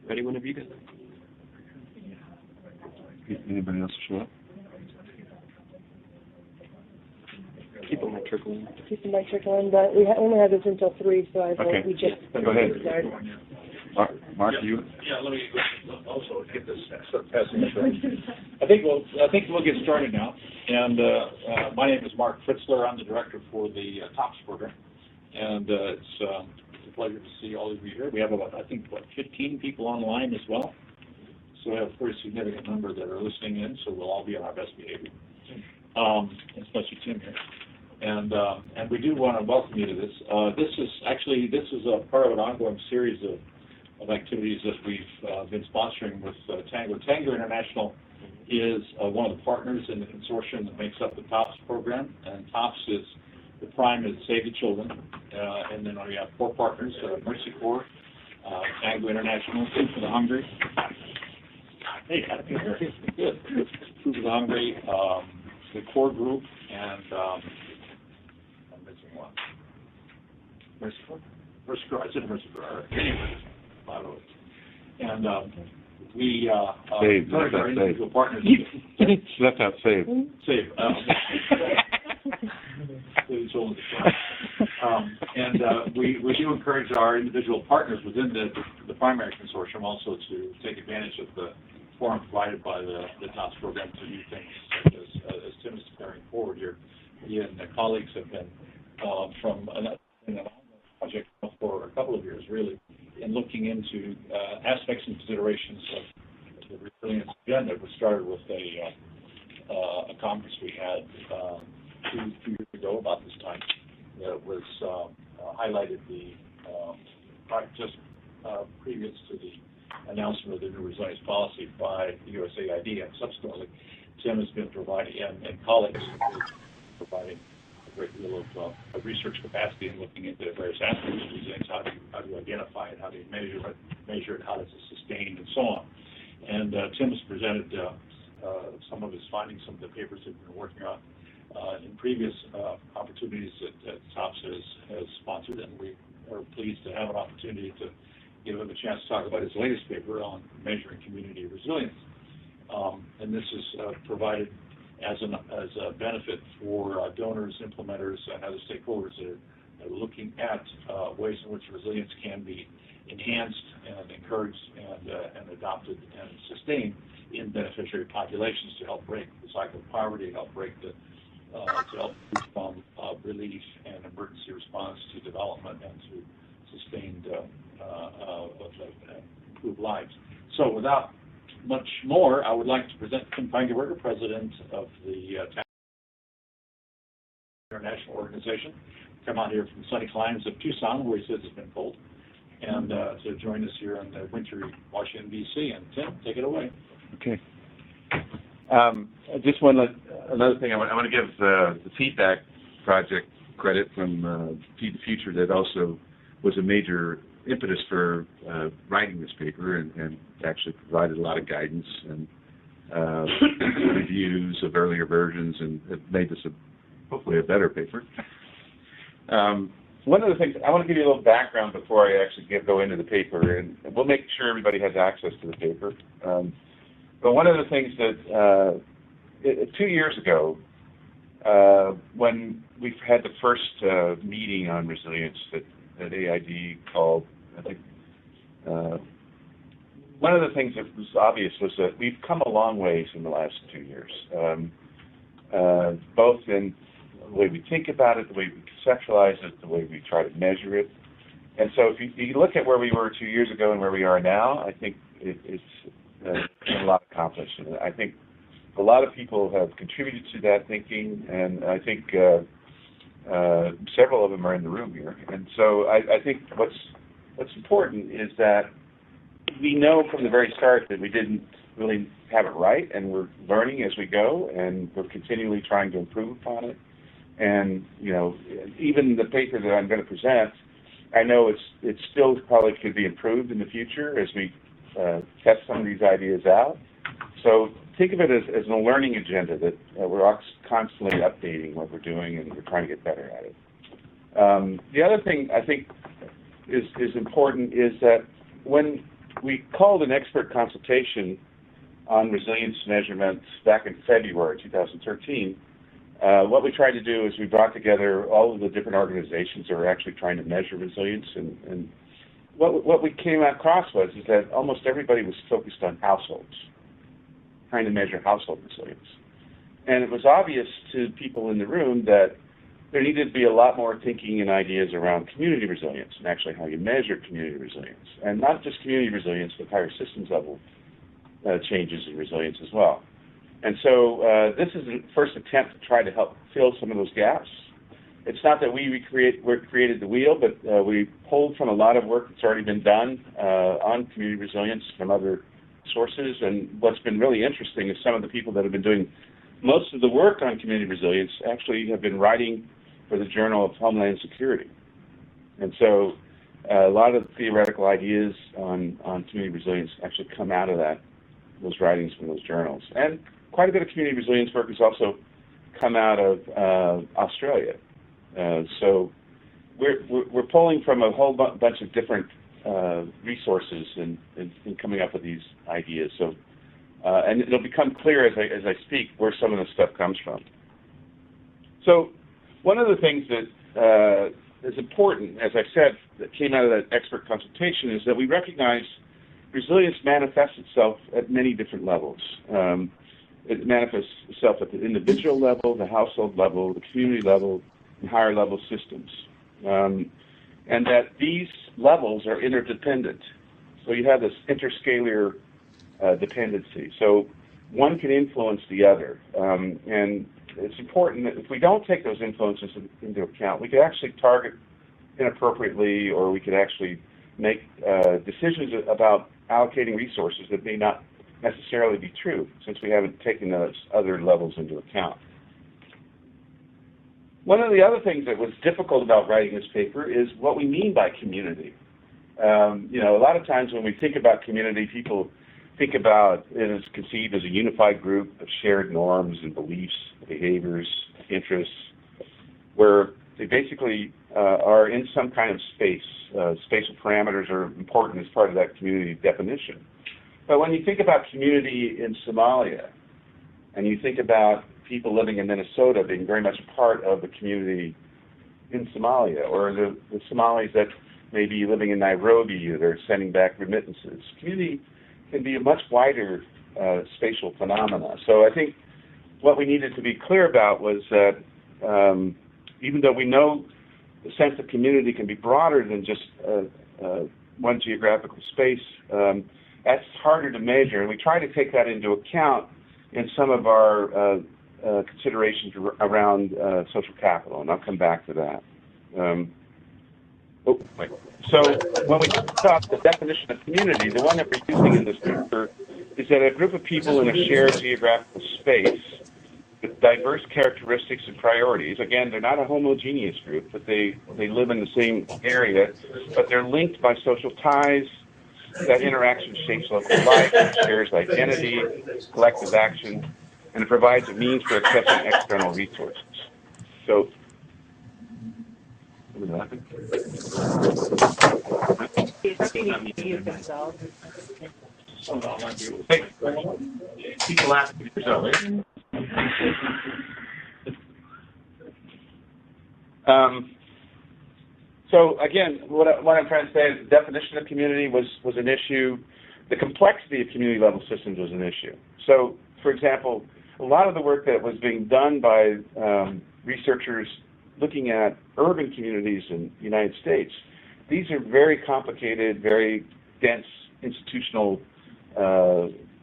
Ready whenever you guys are. Anybody else show up? Keep the mic trickling. Keep the mic trickling, but we only have this until 3, so I Okay. we just Go ahead. started. Mark, you? Yeah, let me also get this passing this around. I think we'll get started now. And my name is Mark Fritzler. I'm the director for the TOPS program, and it's a pleasure to see all of you here. We have about 15 people online as well. So we have a pretty significant number that are listening in. So we'll all be on our best behavior, especially Tim here. And we do want to welcome you to this. This is a part of an ongoing series of activities that we've been sponsoring with Tango. Tango International is one of the partners in the consortium that makes up the TOPS program, and TOPS is the prime is Save the Children, and then we have 4 partners: Mercy Corps, Tango International, Food for the Hungry. Hey, good. Food for the Hungry, the Core Group, and I'm missing one. Mercy Corps. Mercy Corps. I said Mercy Corps. Anyway. And we encourage our individual partners. Left out save. Save. And we do encourage our individual partners within the primary consortium also to take advantage of the forum provided by the TOPS program to do things such as Tim is carrying forward here. He and the colleagues have been from an ongoing project for a couple of years, really, in looking into aspects and considerations of the resilience agenda, which started with a conference we had two years ago about this time that was highlighted just previous to the announcement of the new resilience policy by the USAID, and subsequently Tim has been providing, and colleagues have been providing a great deal of research capacity in looking into various aspects of resilience. How do you identify it? How do you measure it? How does it sustain, and so on? And Tim has presented some of his findings, some of the papers that we've been working on in previous opportunities that TOPS has sponsored, and we are pleased to have an opportunity to give him a chance to talk about his latest paper on measuring community resilience. And this is provided as a benefit for donors, implementers, and other stakeholders that are looking at ways in which resilience can be enhanced and encouraged and adopted and sustained in beneficiary populations to help break the cycle of poverty, help break to help from relief and emergency response to development and to sustained improved lives. So without much more, I would like to present Tim Feingerberger, President of the International Organization, come out here from the sunny climes of Tucson, where he says it's been cold, and to join us here in the wintry Washington, D.C. And Tim, take it away. Okay. Just another thing, I want to give the Feedback Project credit from Feed the Future that also was a major impetus for writing this paper and actually provided a lot of guidance and reviews of earlier versions and have made this hopefully a better paper. One of the things, I want to give you a little background before I actually go into the paper, and we'll make sure everybody has access to the paper. But one of the things that 2 years ago, when we had the first meeting on resilience that AID called, I think, one of the things that was obvious was that we've come a long ways in the last 2 years, both in the way we think about it, the way we conceptualize it, the way we try to measure it. And so if you look at where we were 2 years ago and where we are now, I think it's been a lot accomplished. And I think a lot of people have contributed to that thinking, and I think several of them are in the room here. And so I think what's important is that we know from the very start that we didn't really have it right, and we're learning as we go, and we're continually trying to improve upon it. And, you know, even the paper that I'm going to present, I know it still probably could be improved in the future as we test some of these ideas out. So think of it as a learning agenda that we're constantly updating what we're doing, and we're trying to get better at it. The other thing I think is important is that when we called an expert consultation on resilience measurements back in February 2013. What we tried to do is we brought together all of the different organizations that were actually trying to measure resilience, and what we came across was that almost everybody was focused on households, trying to measure household resilience. And it was obvious to people in the room that there needed to be a lot more thinking and ideas around community resilience and actually how you measure community resilience. And not just community resilience, but higher systems level changes in resilience as well. And so this is the first attempt to try to help fill some of those gaps. It's not that we created the wheel, but we pulled from a lot of work that's already been done on community resilience from other sources. And what's been really interesting is some of the people that have been doing most of the work on community resilience actually have been writing for the Journal of Homeland Security. And so a lot of the theoretical ideas on community resilience actually come out of those writings from those journals. And quite a bit of community resilience work has also come out of Australia. So we're pulling from a whole bunch of different resources in coming up with these ideas. So and it'll become clear as I speak where some of this stuff comes from. So one of the things that is important, as I said, that came out of that expert consultation is that we recognize resilience manifests itself at many different levels. It manifests itself at the individual level, the household level, the community level, and higher level systems. And that these levels are interdependent. So you have this interscalar dependency. So one can influence the other. And it's important that if we don't take those influences into account, we could actually target inappropriately, or we could actually make decisions about allocating resources that may not necessarily be true, since we haven't taken those other levels into account. One of the other things that was difficult about writing this paper is what we mean by community. A lot of times when we think about community, people think about it as conceived as a unified group of shared norms and beliefs, behaviors, interests, where they basically are in some kind of space. Spatial parameters are important as part of that community definition. But when you think about community in Somalia, and you think about people living in Minnesota being very much part of the community in Somalia, or the Somalis that may be living in Nairobi that are sending back remittances, community can be a much wider spatial phenomena. So I think what we needed to be clear about was that even though we know the sense of community can be broader than just one geographical space, that's harder to measure, and we try to take that into account in some of our considerations around social capital, and I'll come back to that. So when we talk about the definition of community, the one that we're using in this paper is that a group of people in a shared geographical space with diverse characteristics and priorities. Again, they're not a homogeneous group, but they live in the same area, but they're linked by social ties. That interaction shapes local life, shares identity, collective action, and it provides a means for accessing external resources. So, hey, people ask me yourself. So again, what I'm trying to say is the definition of community was an issue. The complexity of community level systems was an issue. So, for example, a lot of the work that was being done by researchers looking at urban communities in the United States, these are very complicated, very dense institutional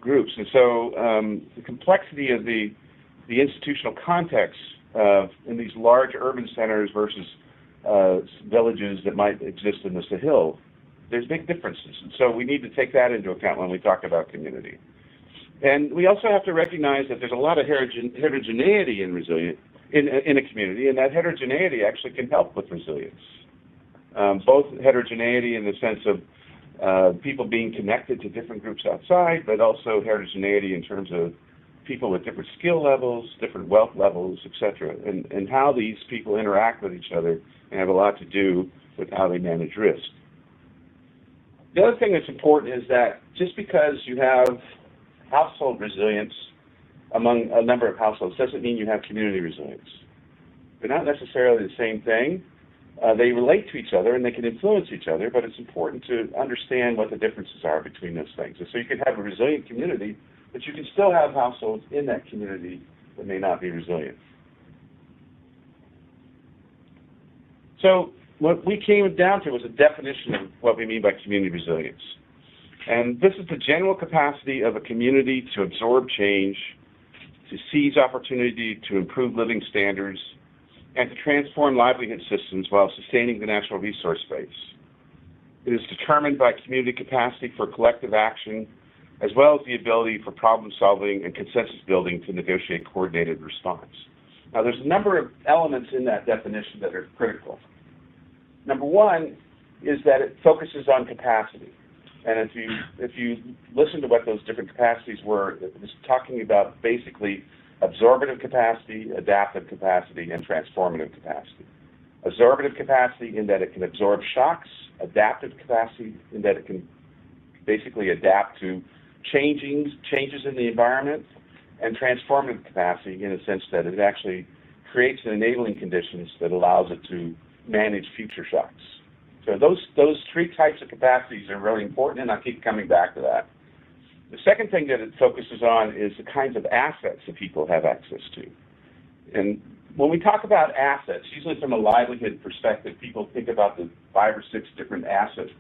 groups. And so the complexity of the institutional context in these large urban centers versus villages that might exist in the Sahel, there's big differences. And so we need to take that into account when we talk about community. And we also have to recognize that there's a lot of heterogeneity in a community, and that heterogeneity actually can help with resilience. Both heterogeneity in the sense of people being connected to different groups outside, but also heterogeneity in terms of people with different skill levels, different wealth levels, etc., and how these people interact with each other and have a lot to do with how they manage risk. The other thing that's important is that just because you have household resilience among a number of households doesn't mean you have community resilience. They're not necessarily the same thing. They relate to each other and they can influence each other, but it's important to understand what the differences are between those things. And so you can have a resilient community, but you can still have households in that community that may not be resilient. So what we came down to was a definition of what we mean by community resilience. And this is the general capacity of a community to absorb change, to seize opportunity to improve living standards, and to transform livelihood systems while sustaining the natural resource base. It is determined by community capacity for collective action, as well as the ability for problem solving and consensus building to negotiate coordinated response. Now, there's a number of elements in that definition that are critical. Number one is that it focuses on capacity. And if you listen to what those different capacities were, it was talking about basically absorptive capacity, adaptive capacity, and transformative capacity. Absorptive capacity in that it can absorb shocks, adaptive capacity in that it can basically adapt to changes in the environment, and transformative capacity in the sense that it actually creates enabling conditions that allows it to manage future shocks. So those three types of capacities are really important, and I keep coming back to that. The second thing that it focuses on is the kinds of assets that people have access to. And when we talk about assets, usually from a livelihood perspective, people think about the 5 or 6 different assets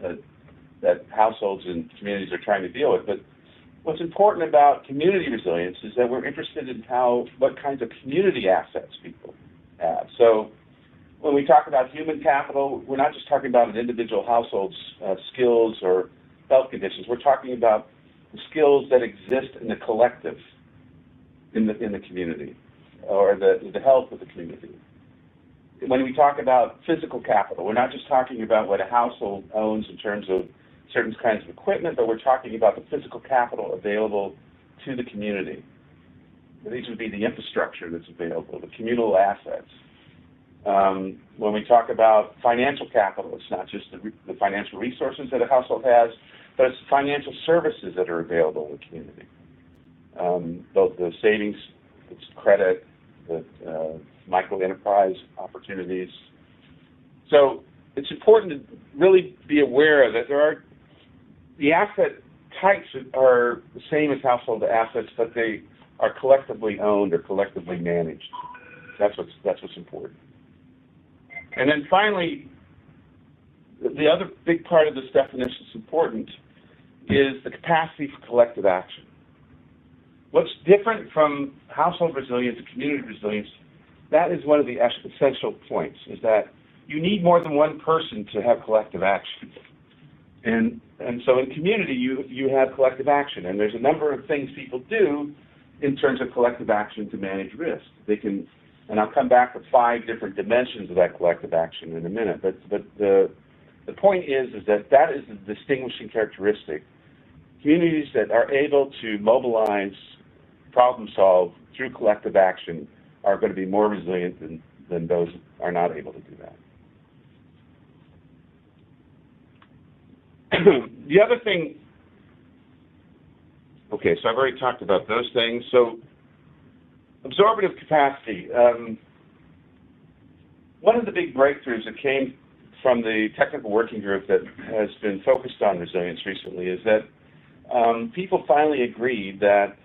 that households and communities are trying to deal with. But what's important about community resilience is that we're interested in what kinds of community assets people have. So when we talk about human capital, we're not just talking about an individual household's skills or health conditions. We're talking about the skills that exist in the collective, in the community, or the health of the community. When we talk about physical capital, we're not just talking about what a household owns in terms of certain kinds of equipment, but we're talking about the physical capital available to the community. These would be the infrastructure that's available, the communal assets. When we talk about financial capital, it's not just the financial resources that a household has, but it's financial services that are available in the community. Both the savings, it's credit, the micro-enterprise opportunities. So it's important to really be aware that the asset types are the same as household assets, but they are collectively owned or collectively managed. That's what's important. And then finally, the other big part of this definition that's important is the capacity for collective action. What's different from household resilience and community resilience, that is one of the essential points, is that you need more than one person to have collective action. And so in community, you have collective action, and there's a number of things people do in terms of collective action to manage risk. They can, and I'll come back to 5 different dimensions of that collective action in a minute, but the point is that is the distinguishing characteristic. Communities that are able to mobilize, problem solve through collective action are going to be more resilient than those that are not able to do that. The other thing, okay, so I've already talked about those things. So absorptive capacity. One of the big breakthroughs that came from the technical working group that has been focused on resilience recently is that people finally agreed that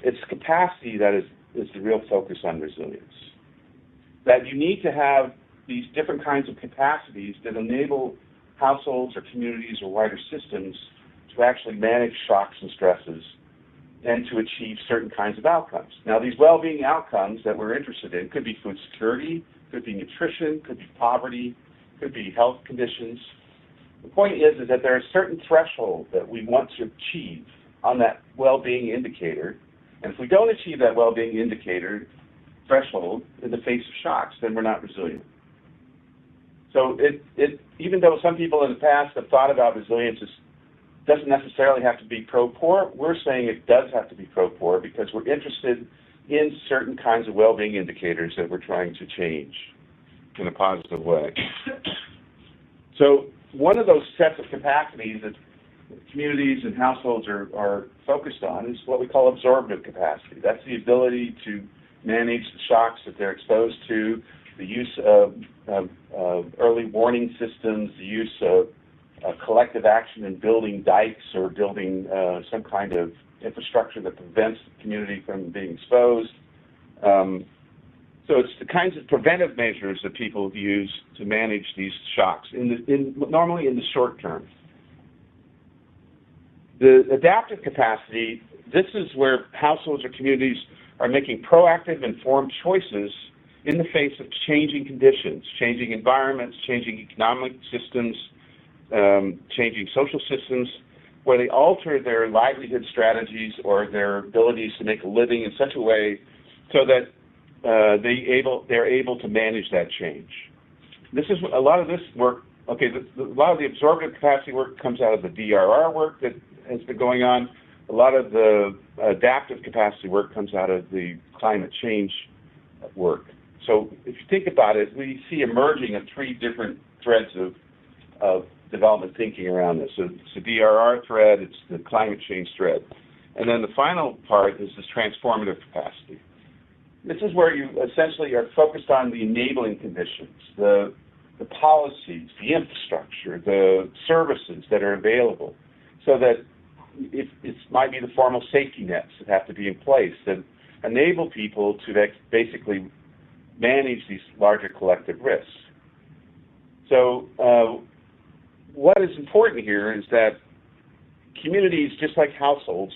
it's capacity that is the real focus on resilience. That you need to have these different kinds of capacities that enable households or communities or wider systems to actually manage shocks and stresses and to achieve certain kinds of outcomes. Now, these well-being outcomes that we're interested in could be food security, could be nutrition, could be poverty, could be health conditions. The point is that there are certain thresholds that we want to achieve on that well-being indicator, and if we don't achieve that well-being indicator threshold in the face of shocks, then we're not resilient. So even though some people in the past have thought about resilience as doesn't necessarily have to be pro-poor, we're saying it does have to be pro-poor because we're interested in certain kinds of well-being indicators that we're trying to change in a positive way. So one of those sets of capacities that communities and households are focused on is what we call absorptive capacity. That's the ability to manage the shocks that they're exposed to, the use of early warning systems, the use of collective action in building dikes or building some kind of infrastructure that prevents the community from being exposed. So it's the kinds of preventive measures that people use to manage these shocks, normally in the short term. The adaptive capacity, this is where households or communities are making proactive, informed choices in the face of changing conditions, changing environments, changing economic systems, changing social systems, where they alter their livelihood strategies or their abilities to make a living in such a way so that they're able to manage that change. This is a lot of this work. Okay, a lot of the absorptive capacity work comes out of the DRR work that has been going on. A lot of the adaptive capacity work comes out of the climate change work. So if you think about it, we see emerging of three different threads of development thinking around this. So it's the DRR thread, it's the climate change thread. And then the final part is this transformative capacity. This is where you essentially are focused on the enabling conditions, the policies, the infrastructure, the services that are available, so that it might be the formal safety nets that have to be in place that enable people to basically manage these larger collective risks. So what is important here is that communities, just like households,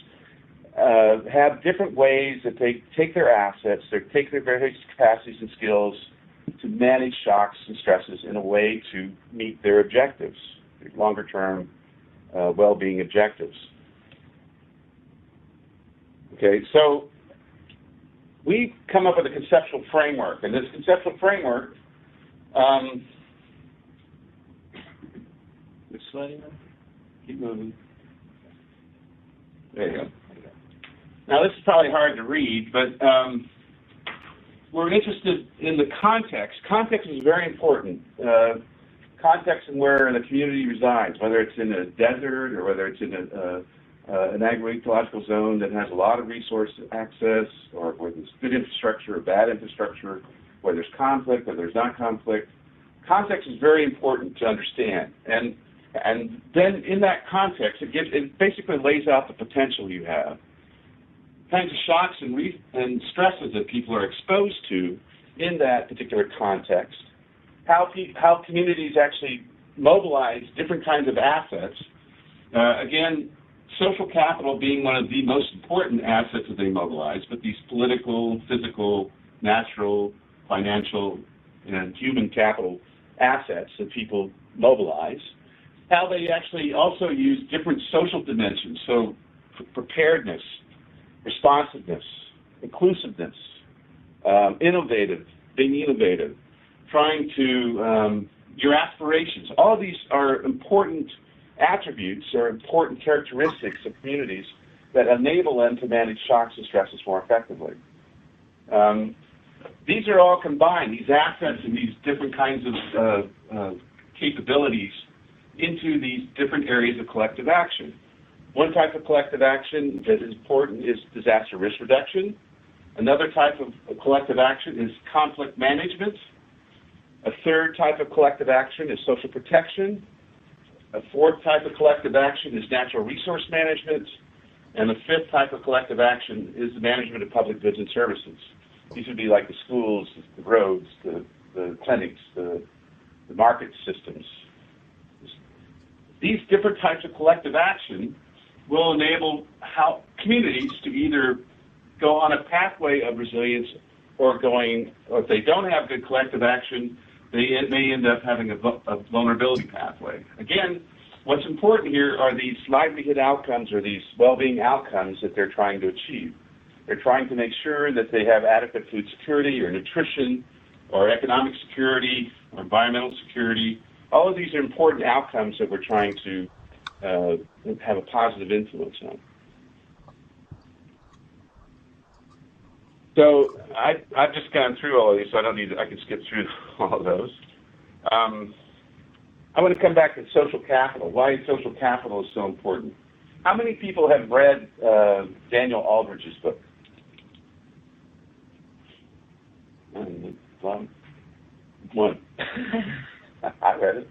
have different ways that they take their assets, they take their various capacities and skills to manage shocks and stresses in a way to meet their objectives, their longer-term well-being objectives. Okay, so we come up with a conceptual framework, and this conceptual framework, which slide? Keep moving. There you go. Now, this is probably hard to read, but we're interested in the context. Context is very important. Context in where the community resides, whether it's in a desert or whether it's in an agro-ecological zone that has a lot of resource access, or where there's good infrastructure or bad infrastructure, where there's conflict or there's not conflict. Context is very important to understand. And then in that context, it basically lays out the potential you have. Kinds of shocks and stresses that people are exposed to in that particular context, how communities actually mobilize different kinds of assets. Again, social capital being one of the most important assets that they mobilize, but these political, physical, natural, financial, and human capital assets that people mobilize, how they actually also use different social dimensions, so preparedness, responsiveness, inclusiveness, being innovative, trying to, your aspirations. All of these are important attributes or important characteristics of communities that enable them to manage shocks and stresses more effectively. These are all combined, these assets and these different kinds of capabilities into these different areas of collective action. One type of collective action that is important is disaster risk reduction. Another type of collective action is conflict management. A third type of collective action is social protection. A fourth type of collective action is natural resource management. And the fifth type of collective action is the management of public goods and services. These would be like the schools, the roads, the clinics, the market systems. These different types of collective action will enable communities to either go on a pathway of resilience or if they don't have good collective action, they may end up having a vulnerability pathway. Again, what's important here are these livelihood outcomes or these well-being outcomes that they're trying to achieve. They're trying to make sure that they have adequate food security or nutrition or economic security or environmental security. All of these are important outcomes that we're trying to have a positive influence on. So I've just gone through all of these, so I can skip through all of those. I want to come back to social capital. Why social capital is so important. How many people have read Daniel Aldrich's book? One. I read it.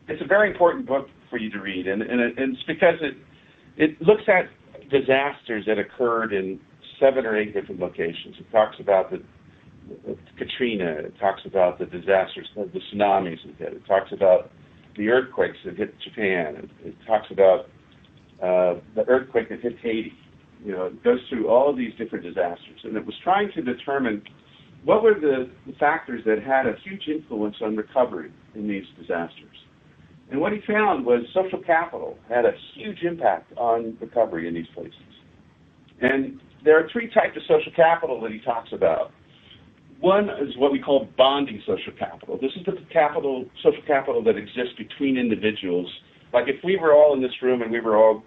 It's a very important book for you to read, and it's because it looks at disasters that occurred in 7 or 8 different locations. It talks about the Katrina. It talks about the disasters, the tsunamis that hit. It talks about the earthquakes that hit Japan. It talks about the earthquake that hit Haiti. You know, it goes through all of these different disasters, and it was trying to determine what were the factors that had a huge influence on recovery in these disasters. And what he found was social capital had a huge impact on recovery in these places. And there are 3 types of social capital that he talks about. One is what we call bonding social capital. This is the social capital that exists between individuals. Like if we were all in this room and we were all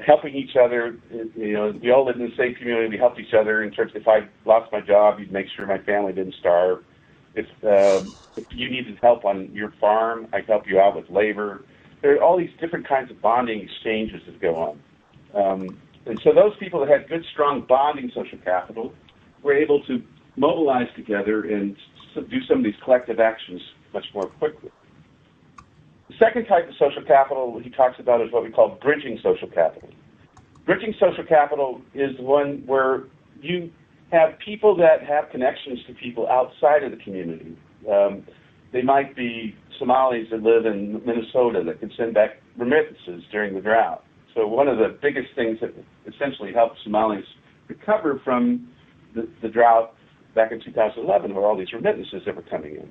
helping each other, you know, we all lived in the same community, we helped each other in terms of if I lost my job, you'd make sure my family didn't starve. If you needed help on your farm, I'd help you out with labor. There are all these different kinds of bonding exchanges that go on. And so those people that had good, strong bonding social capital were able to mobilize together and do some of these collective actions much more quickly. The second type of social capital he talks about is what we call bridging social capital. Bridging social capital is one where you have people that have connections to people outside of the community. They might be Somalis that live in Minnesota that can send back remittances during the drought. So one of the biggest things that essentially helped Somalis recover from the drought back in 2011 were all these remittances that were coming in.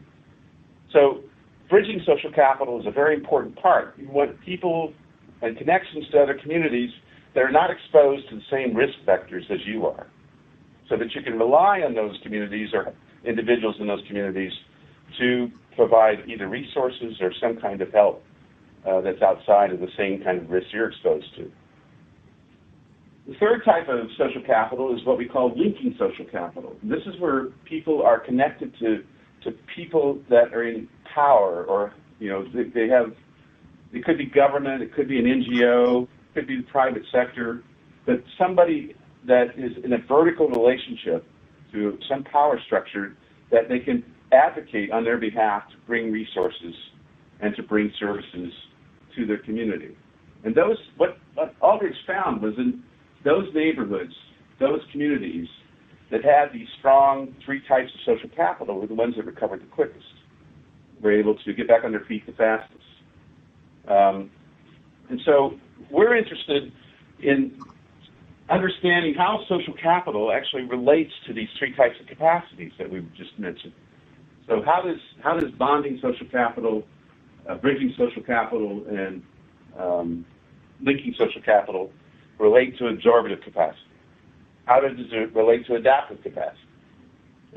So bridging social capital is a very important part. You want people and connections to other communities that are not exposed to the same risk vectors as you are, so that you can rely on those communities or individuals in those communities to provide either resources or some kind of help that's outside of the same kind of risk you're exposed to. The third type of social capital is what we call linking social capital. This is where people are connected to people that are in power, or you know, it could be government, it could be an NGO, it could be the private sector, but somebody that is in a vertical relationship to some power structure that they can advocate on their behalf to bring resources and to bring services to their community. And what Aldrich found was in those neighborhoods, those communities that had these strong 3 types of social capital were the ones that recovered the quickest, were able to get back on their feet the fastest. And so we're interested in understanding how social capital actually relates to these 3 types of capacities that we've just mentioned. So how does bonding social capital, bridging social capital, and linking social capital relate to absorptive capacity? How does it relate to adaptive capacity?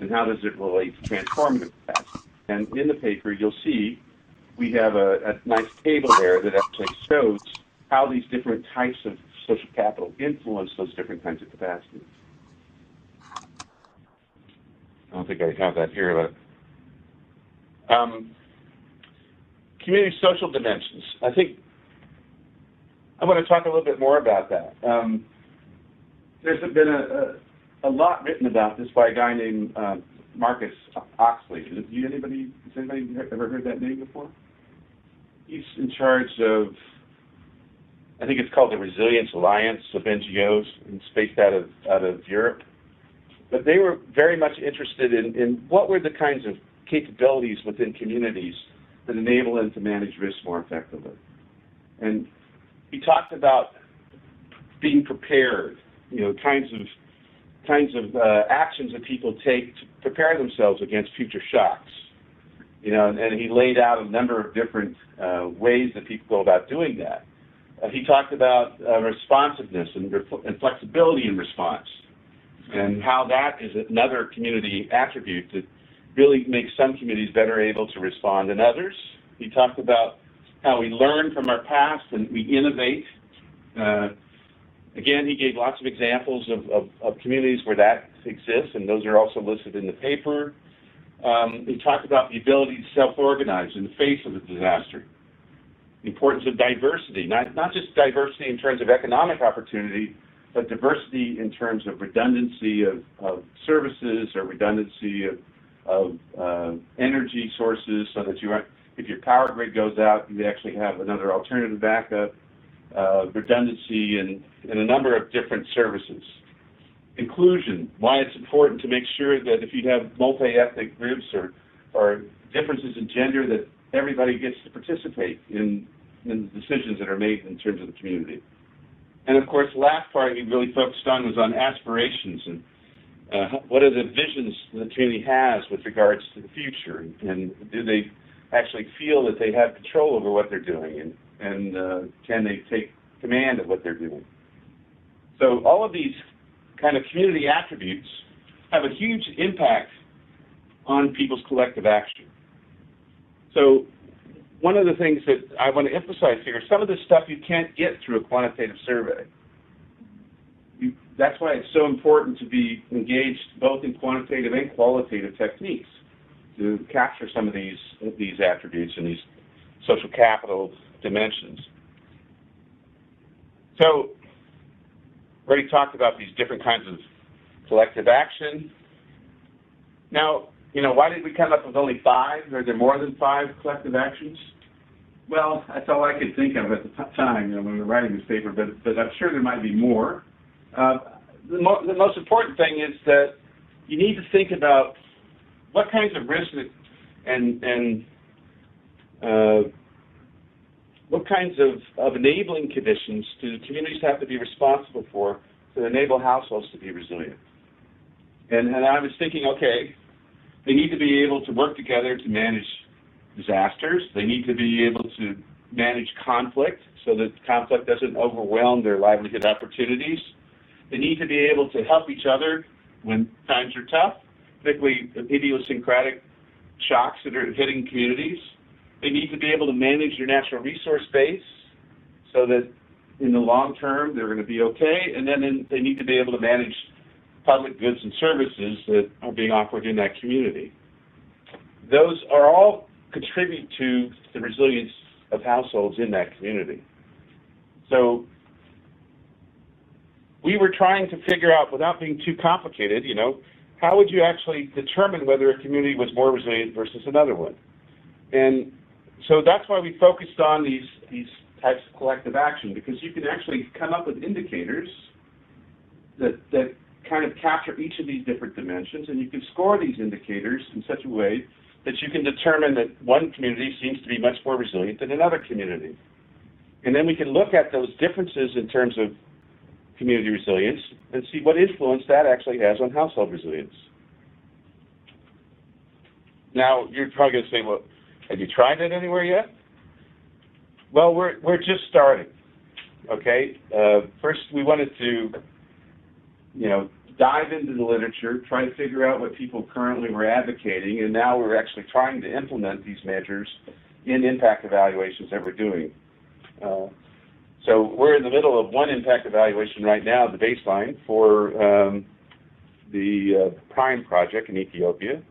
And how does it relate to transformative capacity? And in the paper, you'll see we have a nice table there that actually shows how these different types of social capital influence those different kinds of capacities. I don't think I have that here, but community social dimensions. I think I want to talk a little bit more about that. There's been a lot written about this by a guy named Marcus Oxley. Has anybody ever heard that name before? He's in charge of, I think it's called the Resilience Alliance of NGOs, and it's based out of Europe. But they were very much interested in what were the kinds of capabilities within communities that enable them to manage risk more effectively. And he talked about being prepared, you know, kinds of actions that people take to prepare themselves against future shocks. You know, and he laid out a number of different ways that people go about doing that. He talked about responsiveness and flexibility in response, and how that is another community attribute that really makes some communities better able to respond than others. He talked about how we learn from our past and we innovate. Again, he gave lots of examples of communities where that exists, and those are also listed in the paper. We talked about the ability to self-organize in the face of a disaster. The importance of diversity, not just diversity in terms of economic opportunity, but diversity in terms of redundancy of services or redundancy of energy sources, so that if your power grid goes out, you actually have another alternative backup, redundancy in a number of different services. Inclusion, why it's important to make sure that if you have multi-ethnic groups or differences in gender, that everybody gets to participate in the decisions that are made in terms of the community. And of course, the last part we really focused on was on aspirations and what are the visions the community has with regards to the future, and do they actually feel that they have control over what they're doing, and can they take command of what they're doing. So all of these kind of community attributes have a huge impact on people's collective action. So one of the things that I want to emphasize here, some of this stuff you can't get through a quantitative survey. That's why it's so important to be engaged both in quantitative and qualitative techniques to capture some of these attributes and these social capital dimensions. So, we already talked about these different kinds of collective action. Now, why did we come up with only 5? Are there more than 5 collective actions? Well, that's all I could think of at the time, when we were writing this paper, but I'm sure there might be more. The most important thing is that you need to think about what kinds of risks and what kinds of enabling conditions do the communities have to be responsible for to enable households to be resilient. And I was thinking, okay, they need to be able to work together to manage disasters. They need to be able to manage conflict so that conflict doesn't overwhelm their livelihood opportunities. They need to be able to help each other when times are tough, particularly idiosyncratic shocks that are hitting communities. They need to be able to manage their natural resource base so that in the long term they're going to be okay, and then they need to be able to manage public goods and services that are being offered in that community. Those are all contribute to the resilience of households in that community. So we were trying to figure out, without being too complicated, how would you actually determine whether a community was more resilient versus another one? And so that's why we focused on these types of collective action, because you can actually come up with indicators that kind of capture each of these different dimensions, and you can score these indicators in such a way that you can determine that one community seems to be much more resilient than another community. And then we can look at those differences in terms of community resilience and see what influence that actually has on household resilience. Now, you're probably going to say, well, have you tried it anywhere yet? Well, we're just starting, okay? First, we wanted to, dive into the literature, try to figure out what people currently were advocating, and now we're actually trying to implement these measures in impact evaluations that we're doing. So we're in the middle of one impact evaluation right now, the baseline, for the PRIME project in Ethiopia,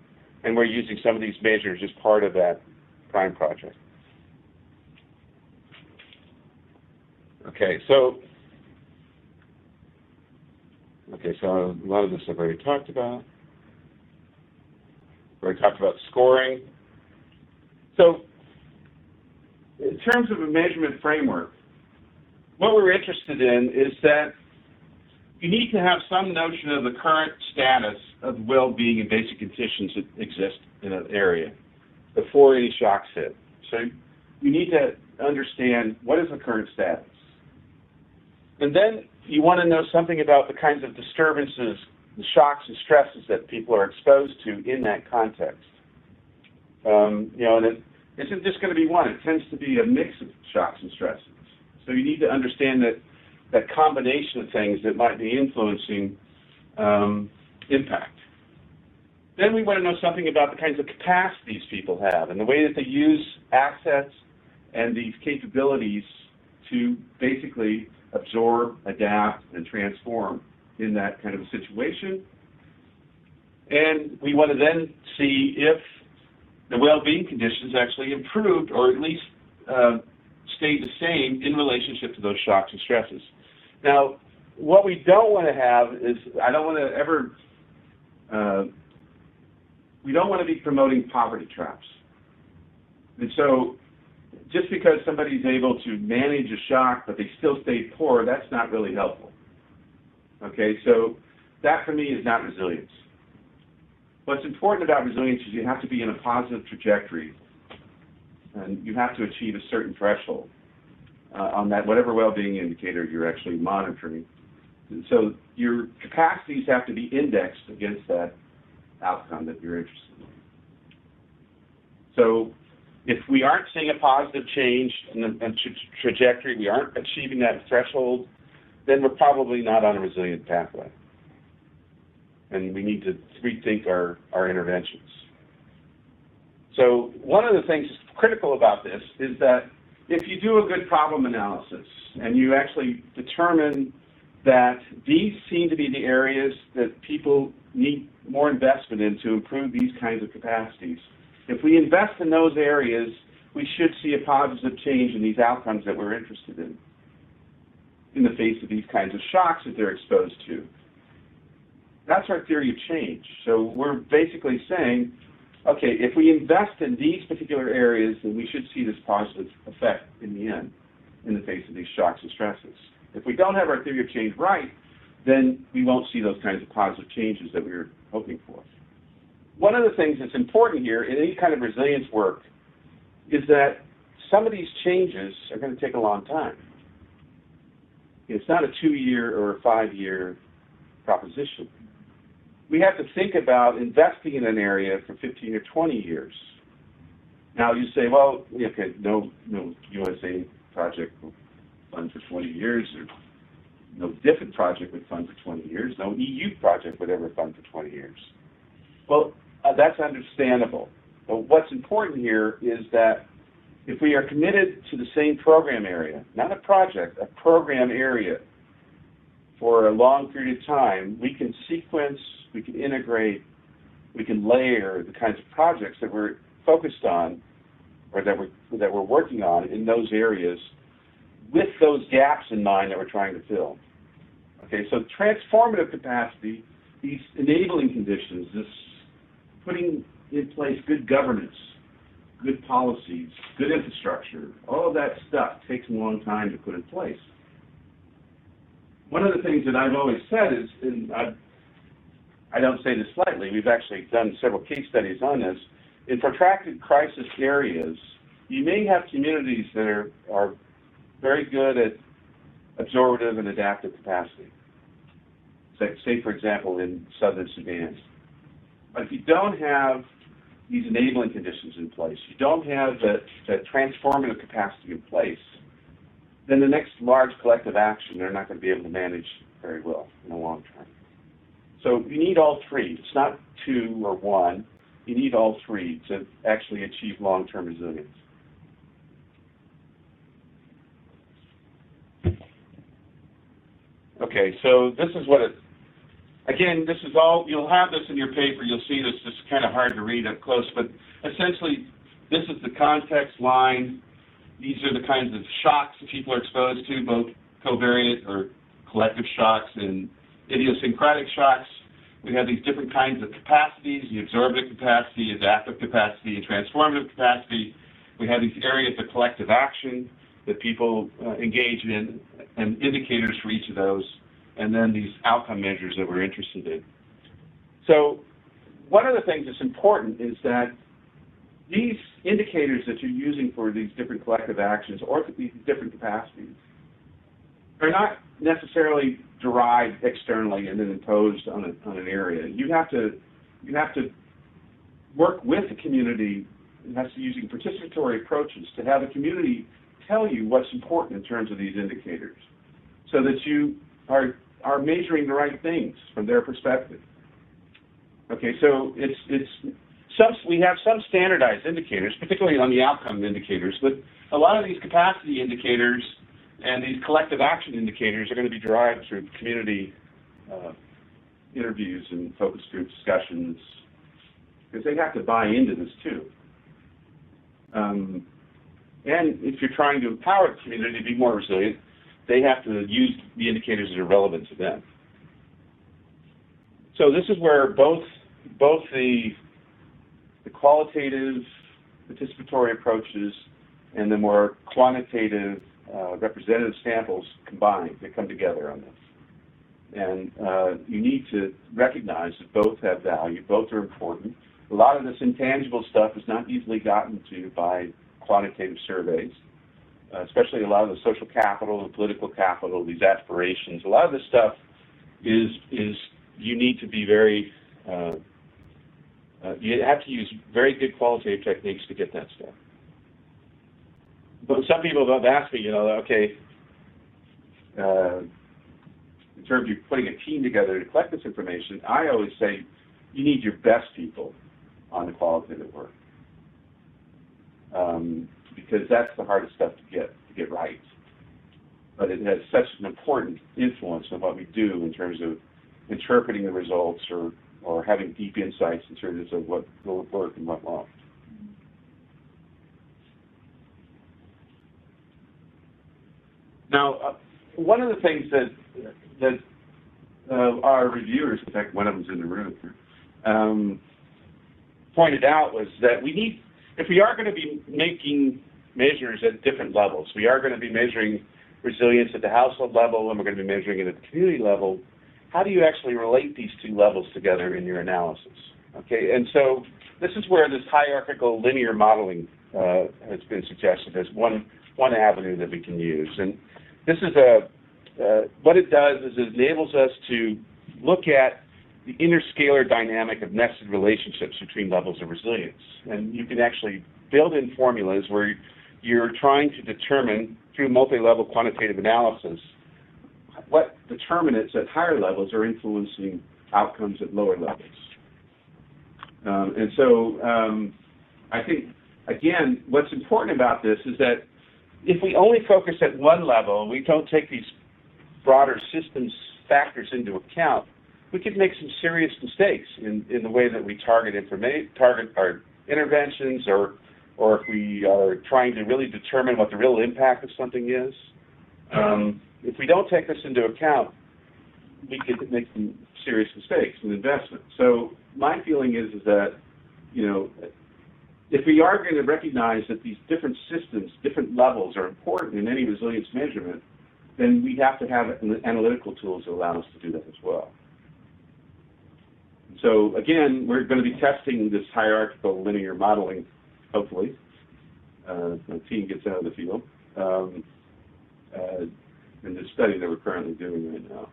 and we're using some of these measures as part of that PRIME project. Okay, so a lot of this I've already talked about. We already talked about scoring. So in terms of a measurement framework, what we're interested in is that you need to have some notion of the current status of well-being and basic conditions that exist in an area before any shocks hit. So you need to understand what is the current status. And then you want to know something about the kinds of disturbances, the shocks and stresses that people are exposed to in that context. And it isn't just going to be one. It tends to be a mix of shocks and stresses. So you need to understand that combination of things that might be influencing impact. Then we want to know something about the kinds of capacities people have and the way that they use assets and these capabilities to basically absorb, adapt, and transform in that kind of a situation. And we want to then see if the well-being conditions actually improved or at least stayed the same in relationship to those shocks and stresses. Now, what we don't want to have is, I don't want to ever, we don't want to be promoting poverty traps. And so, just because somebody's able to manage a shock but they still stay poor, that's not really helpful. Okay, so that for me is not resilience. What's important about resilience is you have to be in a positive trajectory, and you have to achieve a certain threshold on that, whatever well-being indicator you're actually monitoring. And so your capacities have to be indexed against that outcome that you're interested in. So if we aren't seeing a positive change in the trajectory, we aren't achieving that threshold, then we're probably not on a resilient pathway. And we need to rethink our interventions. So one of the things that's critical about this is that if you do a good problem analysis and you actually determine that these seem to be the areas that people need more investment in to improve these kinds of capacities, if we invest in those areas, we should see a positive change in these outcomes that we're interested in the face of these kinds of shocks that they're exposed to. That's our theory of change. So we're basically saying, okay, if we invest in these particular areas, then we should see this positive effect in the end, in the face of these shocks and stresses. If we don't have our theory of change right, then we won't see those kinds of positive changes that we were hoping for. One of the things that's important here in any kind of resilience work is that some of these changes are going to take a long time. It's not a 2-year or a 5-year proposition. We have to think about investing in an area for 15 or 20 years. Now you say, well, okay, no USA project will fund for 20 years, or no different project would fund for 20 years, no EU project would ever fund for 20 years. Well, that's understandable. But what's important here is that if we are committed to the same program area, not a project, a program area, for a long period of time, we can sequence, we can integrate, we can layer the kinds of projects that we're focused on or that we're working on in those areas with those gaps in mind that we're trying to fill. Okay, so transformative capacity, these enabling conditions, this putting in place good governance, good policies, good infrastructure, all of that stuff takes a long time to put in place. One of the things that I've always said is, and I don't say this lightly, we've actually done several case studies on this, in protracted crisis areas, you may have communities that are very good at absorptive and adaptive capacity. Say, for example, in southern Sudan. But if you don't have these enabling conditions in place, you don't have that transformative capacity in place, then the next large collective action they're not going to be able to manage very well in the long term. So you need all three. It's not 2 or 1. You need all three to actually achieve long-term resilience. Okay, so this is what it, again, this is all, you'll have this in your paper, you'll see this, it's kind of hard to read up close, but essentially this is the context line. These are the kinds of shocks that people are exposed to, both covariant or collective shocks and idiosyncratic shocks. We have these different kinds of capacities, the absorptive capacity, adaptive capacity, and transformative capacity. We have these areas of collective action that people engage in, and indicators for each of those, and then these outcome measures that we're interested in. So one of the things that's important is that these indicators that you're using for these different collective actions or these different capacities are not necessarily derived externally and then imposed on an area. You have to work with the community. It has to be using participatory approaches to have the community tell you what's important in terms of these indicators, so that you are measuring the right things from their perspective. Okay, so we have some standardized indicators, particularly on the outcome indicators, but a lot of these capacity indicators and these collective action indicators are going to be derived through community interviews and focus group discussions, because they have to buy into this too. And if you're trying to empower the community to be more resilient, they have to use the indicators that are relevant to them. So this is where both the qualitative participatory approaches and the more quantitative representative samples combine. They come together on this. And you need to recognize that both have value, both are important. A lot of this intangible stuff is not easily gotten to by quantitative surveys, especially a lot of the social capital, the political capital, these aspirations. A lot of this stuff is you need to be very, you have to use very good qualitative techniques to get that stuff. But some people have asked me, okay, in terms of putting a team together to collect this information, I always say you need your best people on the qualitative work, because that's the hardest stuff to get right. But it has such an important influence on what we do in terms of interpreting the results or having deep insights in terms of what will work and what won't. Now, one of the things that our reviewers, in fact, one of them's in the room, pointed out was that we need, if we are going to be making measures at different levels, we are going to be measuring resilience at the household level and we're going to be measuring it at the community level, how do you actually relate these two levels together in your analysis? Okay, and so this is where this hierarchical linear modeling has been suggested as one avenue that we can use. And this is what it does is it enables us to look at the interscalar dynamic of nested relationships between levels of resilience. And you can actually build in formulas where you're trying to determine, through multi-level quantitative analysis, what determinants at higher levels are influencing outcomes at lower levels. And so I think, again, what's important about this is that if we only focus at one level and we don't take these broader systems factors into account, we could make some serious mistakes in the way that we target our interventions, or if we are trying to really determine what the real impact of something is. If we don't take this into account, we could make some serious mistakes in investment. So my feeling is that, if we are going to recognize that these different systems, different levels are important in any resilience measurement, then we have to have analytical tools that allow us to do that as well. So again, we're going to be testing this hierarchical linear modeling, hopefully. The team gets out of the field. In the study that we're currently doing right now.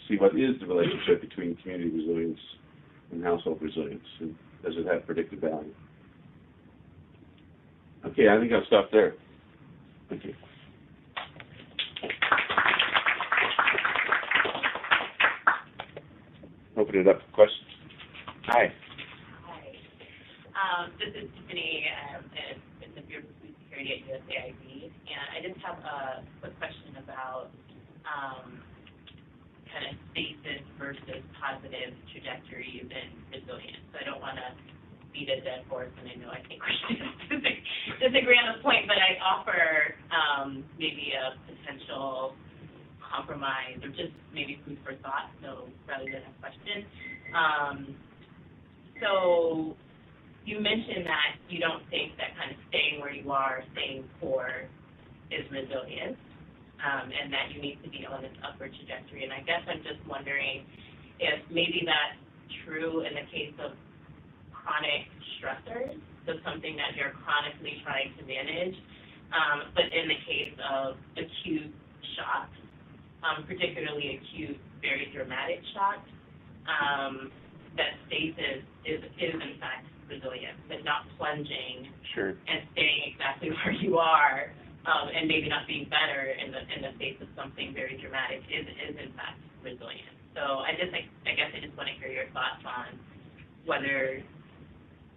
See what is the relationship between community resilience and household resilience, and does it have predictive value? Okay, I think I'll stop there. Thank you. Open it up for questions. Hi. Hi. This is Tiffany in the Bureau of Food Security at USAID, and I just have a quick question about kind of stasis versus positive trajectories in resilience. So I don't want to beat a dead horse, and I know I think we should disagree on this point, but I offer maybe a potential compromise or just maybe food for thought, so rather than a question. So you mentioned that you don't think that kind of staying where you are, staying poor, is resilience, and that you need to be on this upward trajectory. And I guess I'm just wondering if maybe that's true in the case of chronic stressors, so something that you're chronically trying to manage, but in the case of acute shocks, particularly acute, very dramatic shocks, that stasis is in fact resilient, but not plunging and staying exactly where you are, and maybe not being better in the face of something very dramatic is in fact resilient. So I guess I just want to hear your thoughts on whether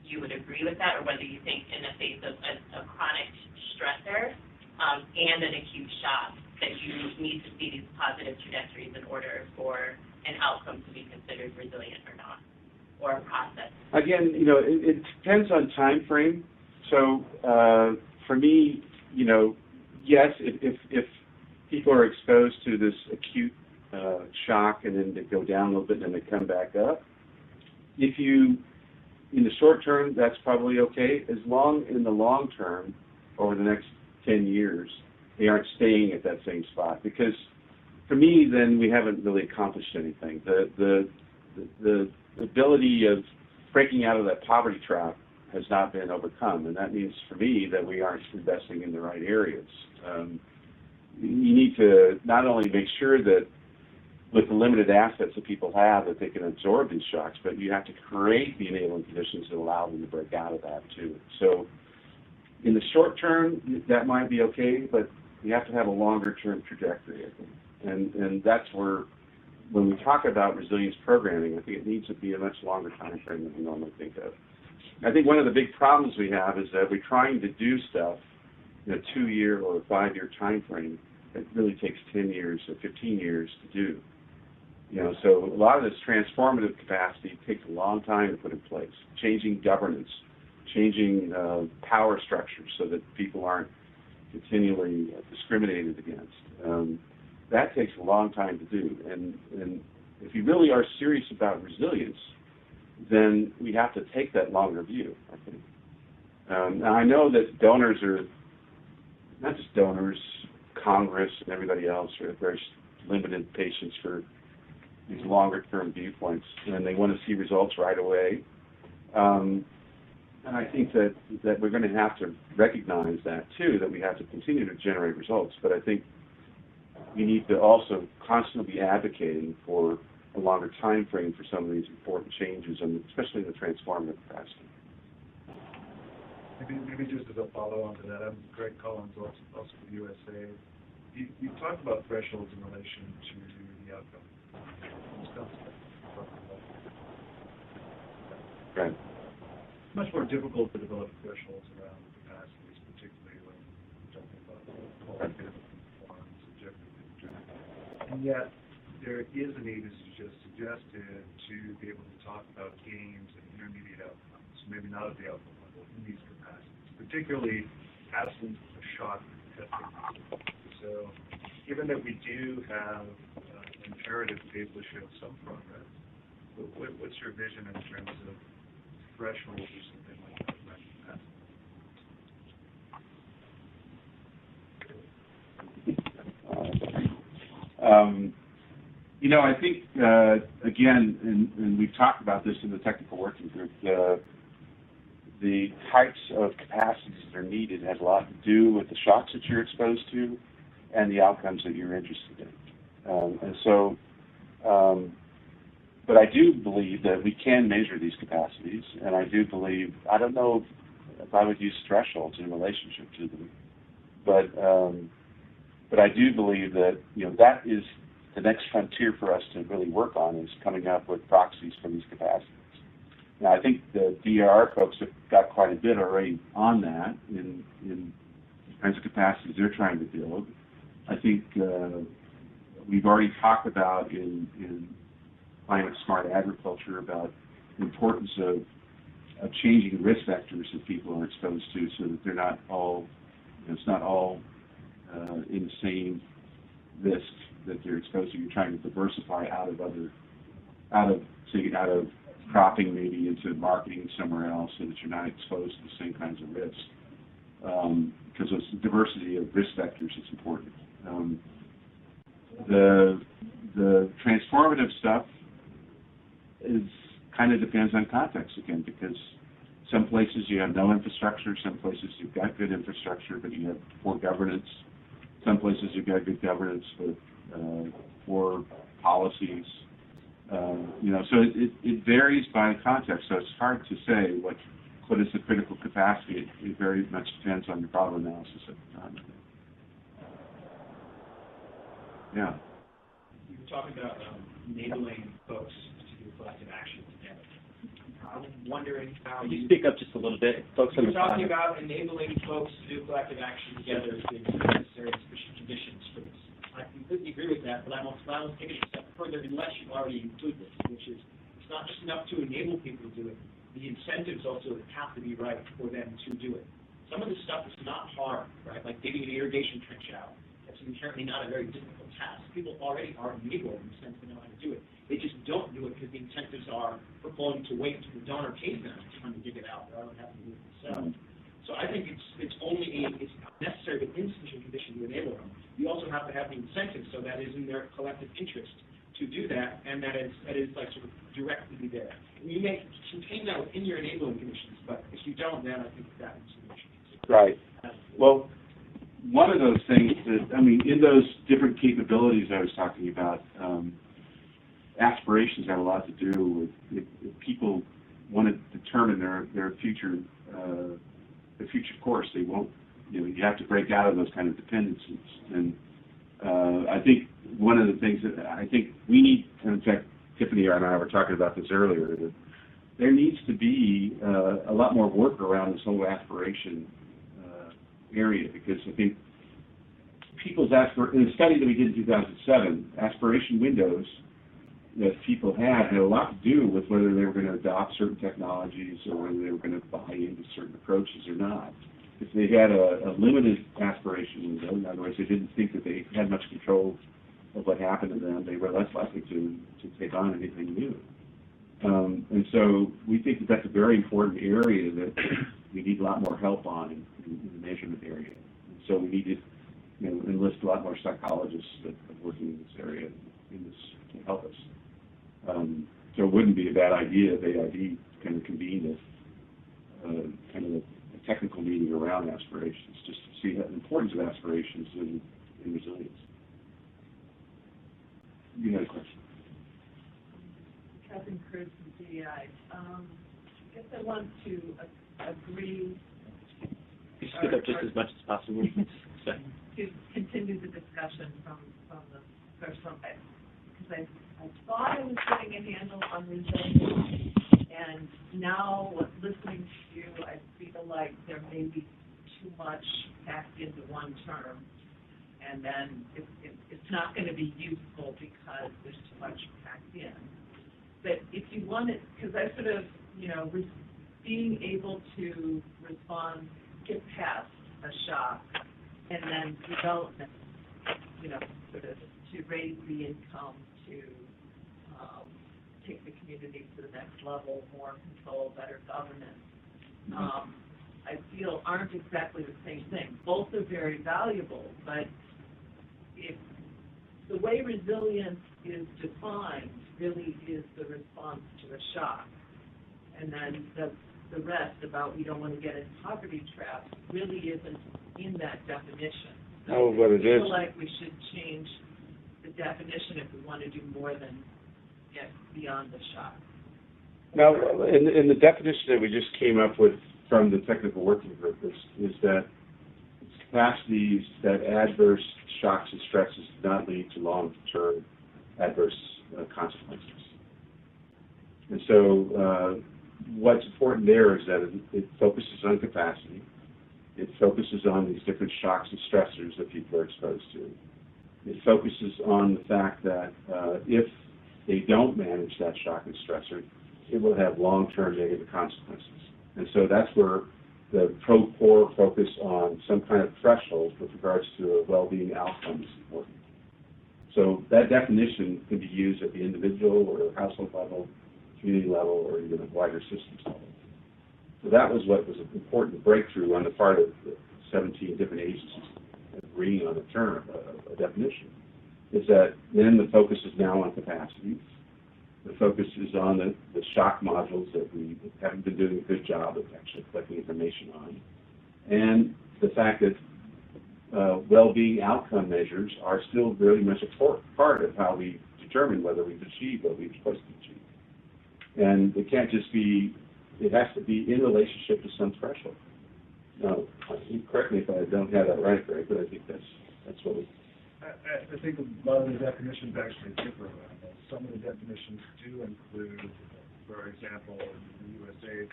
you would agree with that, or whether you think in the face of a chronic stressor and an acute shock that you need to see these positive trajectories in order for an outcome to be considered resilient or not, or a process? Again, it depends on time frame. So for me, yes, if people are exposed to this acute shock and then they go down a little bit and then they come back up, in the short term, that's probably okay. As long in the long term, over the next 10 years, they aren't staying at that same spot. Because for me, then we haven't really accomplished anything. The ability of breaking out of that poverty trap has not been overcome, and that means for me that we aren't investing in the right areas. You need to not only make sure that with the limited assets that people have that they can absorb these shocks, but you have to create the enabling conditions that allow them to break out of that too. So in the short term, that might be okay, but you have to have a longer term trajectory, I think. And that's where, when we talk about resilience programming, I think it needs to be a much longer time frame than we normally think of. I think one of the big problems we have is that we're trying to do stuff in a 2-year or a 5-year time frame that really takes 10 years or 15 years to do. So a lot of this transformative capacity takes a long time to put in place. Changing governance, changing power structures so that people aren't continually discriminated against. That takes a long time to do. And if you really are serious about resilience, then we have to take that longer view, I think. Now, I know that donors are, not just donors, Congress and everybody else are very limited patience for these longer-term viewpoints, and they want to see results right away. And I think that we're going to have to recognize that, too, that we have to continue to generate results. But I think we need to also constantly be advocating for a longer time frame for some of these important changes, and especially in the transformative capacity. Maybe just as a follow-on to that, I'm Greg Collins, also with USA. You talked about thresholds in relation to the outcome. Right. It's much more difficult to develop thresholds around capacities, particularly when we're talking about qualitative performance, objective, and yet there is a need, as you just suggested, to be able to talk about gains and intermediate outcomes, maybe not at the outcome level, in these capacities, particularly absent a shock testing. So given that we do have an imperative to be able to show some progress, what's your vision in terms of thresholds or something like that? I think, again, and we've talked about this in the technical working group, the types of capacities that are needed has a lot to do with the shocks that you're exposed to and the outcomes that you're interested in. But I do believe that we can measure these capacities, and I do believe, I don't know if I would use thresholds in relationship to them, but I do believe that, that is the next frontier for us to really work on, is coming up with proxies for these capacities. Now, I think the DRR folks have got quite a bit already on that in the kinds of capacities they're trying to build. I think we've already talked about in climate smart agriculture about the importance of changing risk vectors that people are exposed to, so that they're not all, it's not all in the same risk that they're exposed to. You're trying to diversify out of cropping maybe into marketing somewhere else, so that you're not exposed to the same kinds of risks. Because it's the diversity of risk vectors that's important. The transformative stuff is kind of depends on context again, because some places you have no infrastructure, some places you've got good infrastructure, but you have poor governance. Some places you've got good governance, but poor policies. So it varies by context. So it's hard to say what is the critical capacity. It very much depends on your problem analysis at the time. Yeah. You were talking about enabling folks to do collective action together. I'm wondering how Can you speak up just a little bit? Folks on You're the talking phone. about enabling folks to do collective action together to necessary and sufficient conditions for this. I completely agree with that, but I will take it a step further unless you already include this, which is, it's not just enough to enable people to do it. The incentives also have to be right for them to do it. Some of this stuff is not hard, right? Like digging an irrigation trench out. That's inherently not a very difficult task. People already are enabled in the sense they know how to do it. They just don't do it because the incentives are for falling to wait until the donor pays them to come and dig it out rather than having to do it themselves. So I think it's necessary but insufficient condition to enable them. You also have to have the incentives so that is in their collective interest to do that, and that is like sort of directly there. You may contain that within your enabling conditions, but if you don't, then I think that is an issue. Right. Well, one of those things that, I mean, in those different capabilities I was talking about, aspirations have a lot to do with if people want to determine their future course. They won't, you have to break out of those kind of dependencies. And I think one of the things that I think we need, and in fact, Tiffany and I were talking about this earlier, that there needs to be a lot more work around this whole aspiration area, because I think people's in the study that we did in 2007, aspiration windows that people had a lot to do with whether they were going to adopt certain technologies or whether they were going to buy into certain approaches or not. If they had a limited aspiration window, in other words, they didn't think that they had much control of what happened to them, they were less likely to take on anything new. And so we think that that's a very important area that we need a lot more help on in the measurement area. And so we need to enlist a lot more psychologists that are working in this area to help us. So it wouldn't be a bad idea if AID kind of convened a technical meeting around aspirations, just to see the importance of aspirations in resilience. You had a question. Catherine Cruz from DEI. I guess I want to agree. You speak up just as much as possible. To continue the discussion from the first one, because I thought I was getting a handle on resilience, and now listening to you, I feel like there may be too much packed into one term, and then it's not going to be useful because there's too much packed in. But if you want it, because I sort of, being able to respond, get past a shock, and then development, sort of to raise the income, to take the community to the next level, more control, better governance, I feel aren't exactly the same thing. Both are very valuable, but if the way resilience is defined really is the response to a shock, and then the rest about we don't want to get in poverty traps really isn't in that definition. So but it is. I feel like we should change the definition if we want to do more than get beyond the shock. Now, in the definition that we just came up with from the technical working group is that capacities that adverse shocks and stresses do not lead to long-term adverse consequences. And so what's important there is that it focuses on capacity. It focuses on these different shocks and stressors that people are exposed to. It focuses on the fact that if they don't manage that shock and stressor, it will have long-term negative consequences. And so that's where the pro-core focus on some kind of threshold with regards to a well-being outcome is important. So that definition can be used at the individual or household level, community level, or even at wider systems level. So that was what was an important breakthrough on the part of the 17 different agencies agreeing on a term, a definition, is that then the focus is now on capacities. The focus is on the shock modules that we haven't been doing a good job of actually collecting information on. And the fact that well-being outcome measures are still very much a part of how we determine whether we've achieved what we're supposed to achieve. And it can't just be, it has to be in relationship to some threshold. Now, correct me if I don't have that right, Greg, but I think that's what we... I think a lot of the definitions actually differ around that. Some of the definitions do include, for example, in the USA,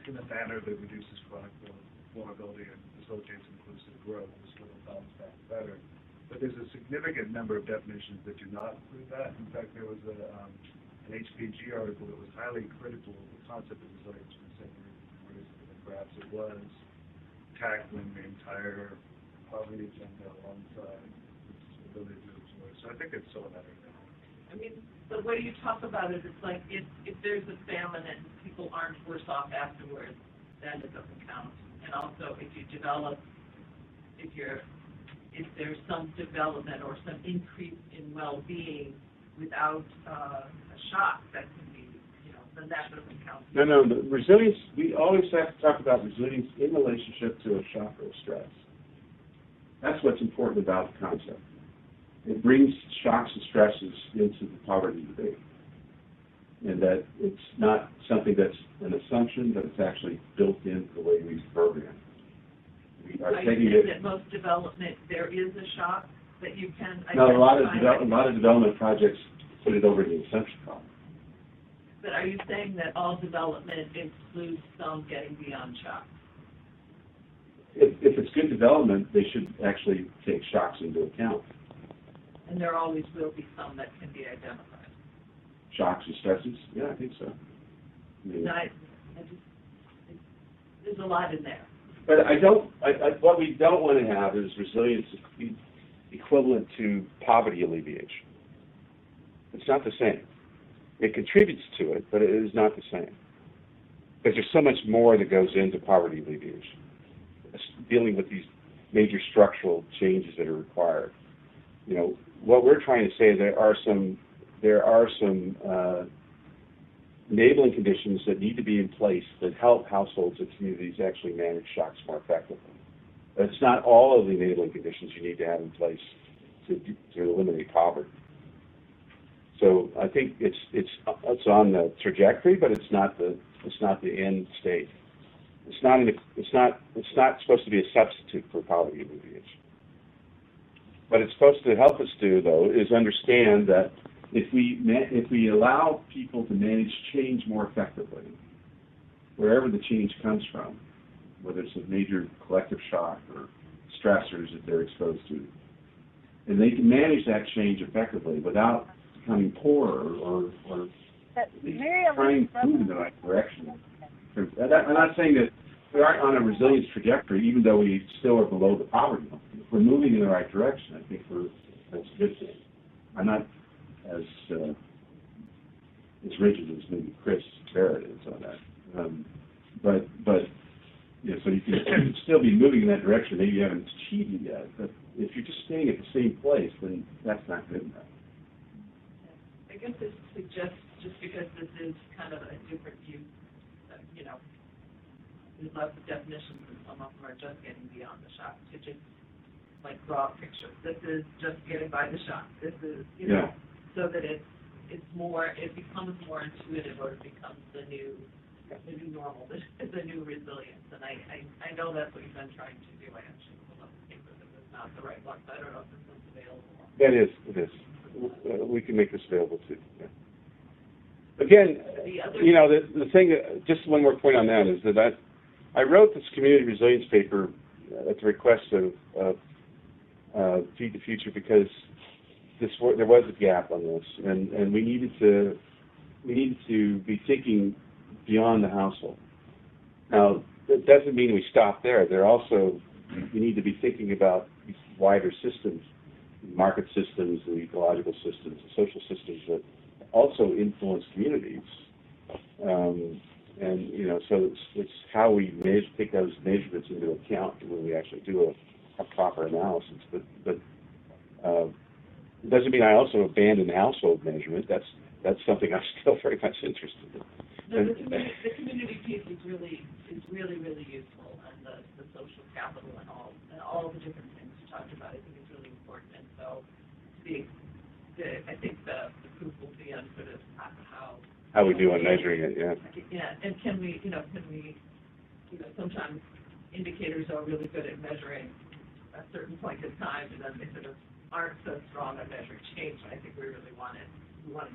in a manner that reduces chronic vulnerability and facilitates inclusive growth, this will bounce back better. But there's a significant number of definitions that do not include that. In fact, there was an HPG article that was highly critical of the concept of resilience, and perhaps it was tackling the entire poverty agenda alongside its ability to absorb. So I think it's so matter now. I mean, the way you talk about it, it's like if there's a famine and people aren't worse off afterwards, then it doesn't count. And also, if you develop, if there's some development or some increase in well-being without a shock, that can be, then that doesn't count. No, the resilience, we always have to talk about resilience in relationship to a shock or a stress. That's what's important about the concept. It brings shocks and stresses into the poverty debate. And that it's not something that's an assumption, but it's actually built into the way we program. We are taking it. That most development, there is a shock that you can identify. No, a lot of development projects put it over the assumption problem. But are you saying that all development includes some getting beyond shock? If it's good development, they should actually take shocks into account. And there always will be some that can be identified. Shocks and stresses? Yeah, I think so. There's a lot in there. But what we don't want to have is resilience equivalent to poverty alleviation. It's not the same. It contributes to it, but it is not the same. Because there's so much more that goes into poverty alleviation. It's dealing with these major structural changes that are required. What we're trying to say, there are some enabling conditions that need to be in place that help households and communities actually manage shocks more effectively. But it's not all of the enabling conditions you need to have in place to eliminate poverty. So I think it's on the trajectory, but it's not the end state. It's not supposed to be a substitute for poverty alleviation. What it's supposed to help us do, though, is understand that if we allow people to manage change more effectively, wherever the change comes from, whether it's a major collective shock or stressors that they're exposed to, and they can manage that change effectively without becoming poorer or trying to move in the right direction. I'm not saying that we aren't on a resilience trajectory, even though we still are below the poverty line. If we're moving in the right direction, I think that's a good thing. I'm not as rigid as maybe Chris Barrett is on that. But so you can still be moving in that direction. Maybe you haven't achieved it yet, but if you're just staying at the same place, then that's not good enough. I guess this suggests, just because this is kind of a different view, we love the definitions, and some of them are just getting beyond the shock, to just like draw a picture. This is just getting by the shock. This is, so that it becomes more intuitive, or it becomes the new normal, the new resilience. And I know that's what you've been trying to do. I actually pulled up the paper that was not the right one, so I don't know if this one's available. It is. We can make this available too. Yeah. Again, the thing, just one more point on that is that I wrote this community resilience paper at the request of Feed the Future because there was a gap on this, and we needed to be thinking beyond the household. Now, that doesn't mean we stop there. We need to be thinking about these wider systems, market systems, the ecological systems, the social systems that also influence communities. So it's how we take those measurements into account when we actually do a proper analysis. But it doesn't mean I also abandon household measurement. That's something I'm still very much interested in. No, the community piece is really useful, and the social capital and all the different things you talked about, I think is really important. And so I think the proof will be on sort of how we do on measuring it, yeah. Yeah, and can we sometimes indicators are really good at measuring a certain point in time, and then they sort of aren't so strong at measuring change. And I think we really want to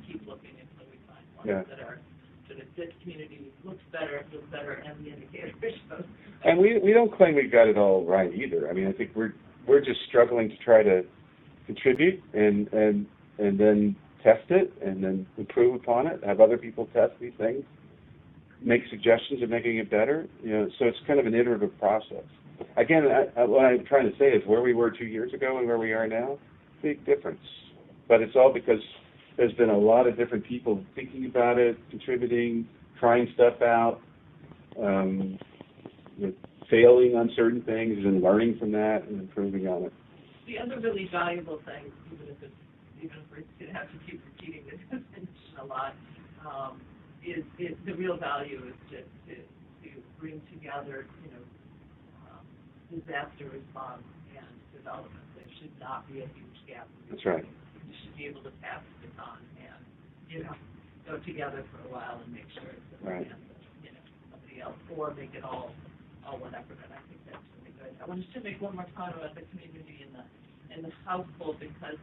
keep looking until we find ones that are sort of this community looks better, feels better, and the indicators show. And we don't claim we got it all right either. I mean, I think we're just struggling to try to contribute and then test it and then improve upon it, have other people test these things, make suggestions of making it better. So it's kind of an iterative process. Again, what I'm trying to say is where we were 2 years ago and where we are now, big difference. But it's all because there's been a lot of different people thinking about it, contributing, trying stuff out, failing on certain things and learning from that and improving on it. The other really valuable thing, even if we're going to have to keep repeating this a lot, is the real value is to bring together, disaster response and development. There should not be a huge gap. That's right. You should be able to pass this on and, go together for a while and make sure it's in the hands of, somebody else, or make it all whatever. And I think that's really good. I wanted to make one more comment about the community and the household, because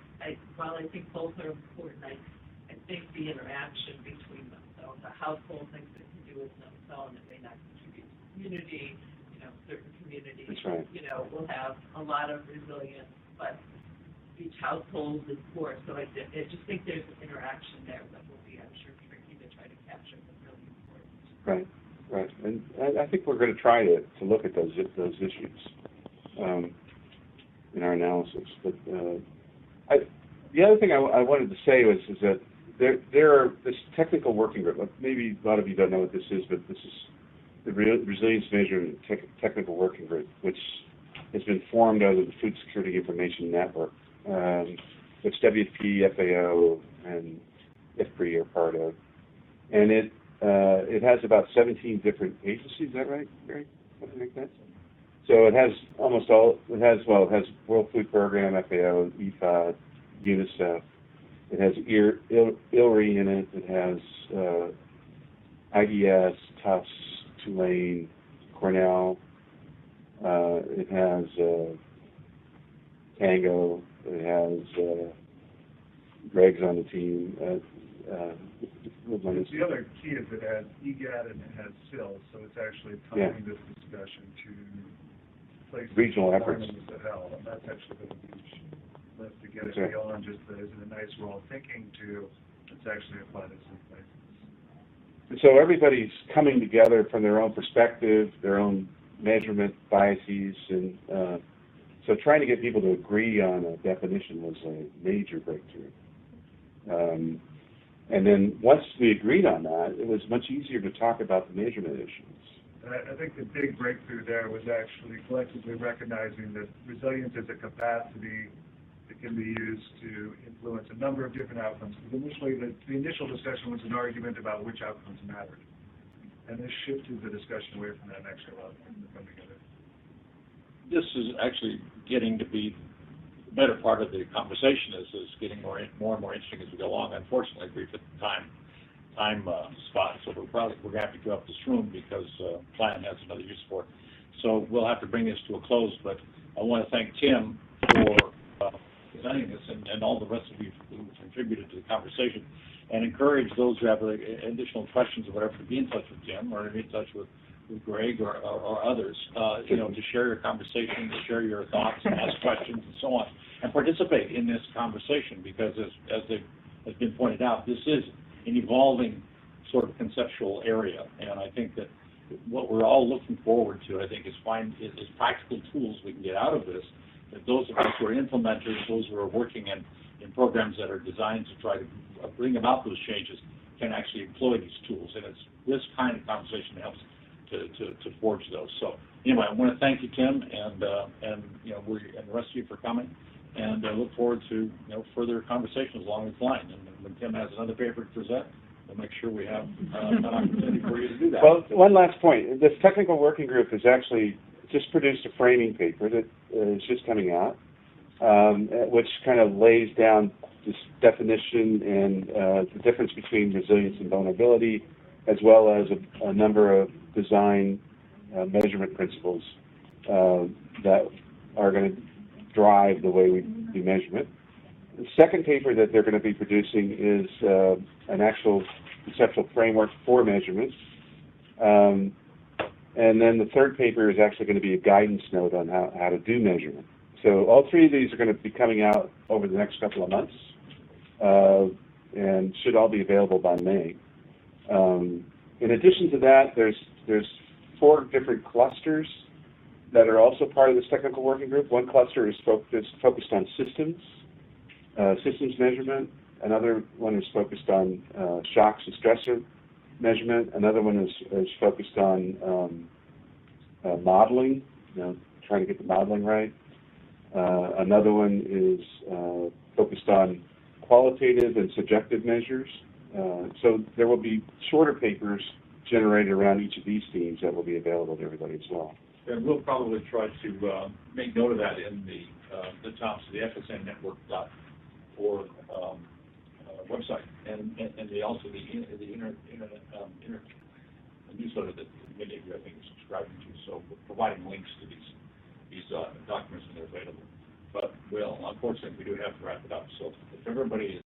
while I think both are important, I think the interaction between them. So if the household thinks it can do it on its own, it may not contribute to the community. Certain communities, that's right. Will have a lot of resilience, but each household is poor. So I just think there's an interaction there that will be, I'm sure, tricky to try to capture, but really important. Right. And I think we're going to try to look at those issues in our analysis. But the other thing I wanted to say is that there are this technical working group. Maybe a lot of you don't know what this is, but this is the Resilience Measurement Technical Working Group, which has been formed out of the Food Security Information Network, which WFP, FAO, and IFPRI are part of. And it has about 17 different agencies, is that right, Gary? Something like that? So it has almost all, it has World Food Program, FAO, EFA, UNICEF. It has ILRI in it. It has IDS, Tufts, Tulane, Cornell. It has Tango. It has Greg's on the team. The other key is it has EGAD and it has SIL, so it's actually tying this discussion to places regional efforts that help, and that's actually been a huge lift to get that's it right. beyond just the isn't it nice we're all thinking to let's actually apply this in places. So everybody's coming together from their own perspective, their own measurement biases, and so trying to get people to agree on a definition was a major breakthrough. And then once we agreed on that, it was much easier to talk about the measurement issues. And I think the big breakthrough there was actually collectively recognizing that resilience is a capacity that can be used to influence a number of different outcomes. Because initially, the initial discussion was an argument about which outcomes mattered. And this shifted the discussion away from that extra outcome to come together. This is actually getting to be the better part of the conversation is getting more and more interesting as we go along. Unfortunately, we've hit the time spot, so we're going to have to give up this room because Plan has another use for it. So we'll have to bring this to a close, but I want to thank Tim for presenting this and all the rest of you who contributed to the conversation, and encourage those who have additional questions or whatever to be in touch with Tim or to be in touch with Greg or others, to share your conversation, to share your thoughts and ask questions and so on, and participate in this conversation because as has been pointed out, this is an evolving sort of conceptual area, and I think that what we're all looking forward to, I think, is practical tools we can get out of this, that those of us who are implementers, those who are working in programs that are designed to try to bring about those changes can actually employ these tools, and it's this kind of conversation that helps to forge those. So anyway, I want to thank you, Tim, and the rest of you for coming, and look forward to further conversations along this line. And when Tim has another paper to present, we'll make sure we have an opportunity for you to do that. Well, one last point. This technical working group has actually just produced a framing paper that is just coming out, which kind of lays down this definition and the difference between resilience and vulnerability, as well as a number of design measurement principles that are going to drive the way we do measurement. The second paper that they're going to be producing is an actual conceptual framework for measurements. And then the third paper is actually going to be a guidance note on how to do measurement. So all three of these are going to be coming out over the next couple of months, and should all be available by May. In addition to that, there's 4 different clusters that are also part of this technical working group. One cluster is focused on systems measurement. Another one is focused on shocks and stressor measurement. Another one is focused on modeling, trying to get the modeling right. Another one is focused on qualitative and subjective measures. So there will be shorter papers generated around each of these themes that will be available to everybody as well. And we'll probably try to make note of that in the TOPS, the FSNnetwork.org website, and also the internet newsletter that many of you, I think, are subscribing to. So we're providing links to these documents when they're available. But, well, unfortunately, we do have to wrap it up. So if everybody is